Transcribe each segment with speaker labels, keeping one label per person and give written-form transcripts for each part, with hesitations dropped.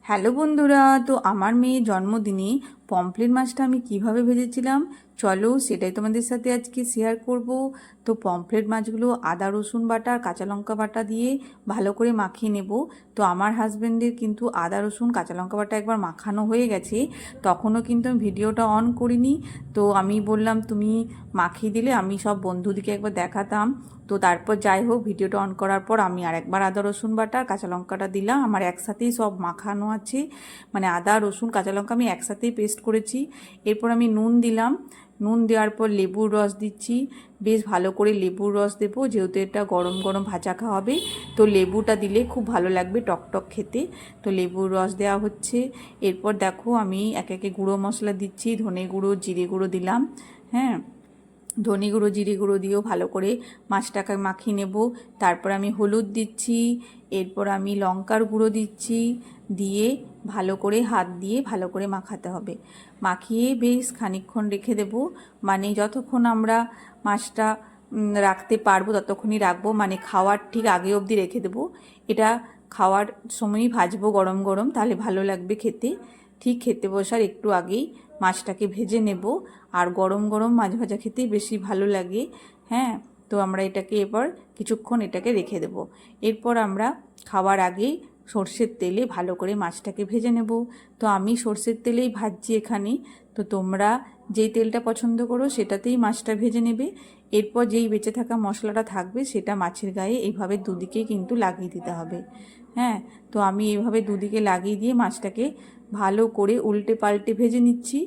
Speaker 1: Hello বন্ধুরা, তো আমার মেয়ের জন্মদিনে পমফ্রেট মাছটা আমি কিভাবে ভেজেছিলাম চলো সেটাই তোমাদের সাথে আজকে শেয়ার করব। তো পমফ্রেট মাছগুলো আদা রসুন বাটা আর কাঁচা লঙ্কা বাটা দিয়ে ভালো করে মাখিয়ে নেব। তো আমার হাজব্যান্ডের কিন্তু আদা রসুন কাঁচা লঙ্কা বাটা একবার মাখানো হয়ে গেছে, তখনও কিন্তু আমি ভিডিওটা অন করিনি। তো আমি বললাম তুমি মাখিয়ে দিলে আমি সব বন্ধুদিকে একবার দেখাতাম। তো তারপর যাই হোক ভিডিওটা অন করার পর আমি আরেকবার আদা রসুন বাটা আর কাঁচা লঙ্কাটা দিলাম, আমার একসাথেই সব মাখানো আছে, মানে আদা রসুন কাঁচা লঙ্কা আমি একসাথেই পেস্ট করেছি। এরপর আমি নুন দিলাম, নুন দেওয়ার পর লেবুর রস দিচ্ছি, বেশ ভালো করে লেবুর রস দেবো যেহেতু এটা গরম গরম ভাজা খাওয়া হবে। তো লেবুটা দিলে খুব ভালো লাগবে টকটক খেতে, তো লেবুর রস দেওয়া হচ্ছে। এরপর দেখো আমি একে একে গুঁড়ো মশলা দিচ্ছি, ধনে গুঁড়ো জিরে গুঁড়ো দিলাম। হ্যাঁ, ধনে গুঁড়ো জিরে গুঁড়ো দিয়েও ভালো করে মাছটাকে মাখিয়ে নেব। তারপর আমি হলুদ দিচ্ছি, এরপর আমি লঙ্কার গুঁড়ো দিচ্ছি, দিয়ে ভালো করে হাত দিয়ে ভালো করে মাখাতে হবে। মাখিয়ে বেশ খানিকক্ষণ রেখে দেব, মানে যতক্ষণ আমরা মাছটা রাখতে পারবো ততক্ষণই রাখবো, মানে খাওয়ার ঠিক আগে অবধি রেখে দেবো। এটা খাওয়ার সময়ই ভাজবো গরম গরম, তাহলে ভালো লাগবে খেতে। ঠিক খেতে বসার একটু আগেই মাছটাকে ভেজে নেব, আর গরম গরম মাছ ভাজা খেতেই বেশি ভালো লাগে। হ্যাঁ, তো আমরা এটাকে এবার কিছুক্ষণ এটাকে রেখে দেব। এরপর আমরা খাওয়ার আগেই সর্ষের তেলে ভালো করে মাছটাকে ভেজে নেব। তো আমি সর্ষের তেলেই ভাজছি এখানে, তো তোমরা যেই তেলটা পছন্দ করো সেটাতেই মাছটা ভেজে নেবে। এরপর যেই বেঁচে থাকা মশলাটা থাকবে সেটা মাছের গায়ে এইভাবে দুদিকে কিন্তু লাগিয়ে দিতে হবে। হ্যাঁ, তো আমি এইভাবে দুদিকে লাগিয়ে দিয়ে মাছটাকে ভালো করে উল্টে পাল্টে ভেজে নিচ্ছি।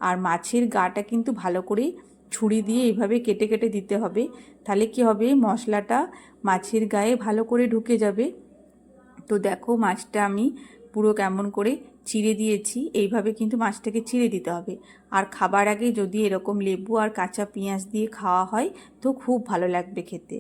Speaker 1: আর মাছের গাটা কিন্তু ভালো করে ছুরি দিয়ে এইভাবে কেটে কেটে দিতে হবে, তাহলে কি হবে মশলাটা মাছের গায়ে ভালো করে ঢুকে যাবে। তো দেখো মাছটা আমি পুরো কেমন করে চিড়ে দিয়েছি, এইভাবে কিন্তু মাছটাকে চিড়ে দিতে হবে। আর খাবার আগে যদি এরকম লেবু আর কাঁচা পেঁয়াজ দিয়ে খাওয়া হয় তো খুব ভালো লাগবে খেতে।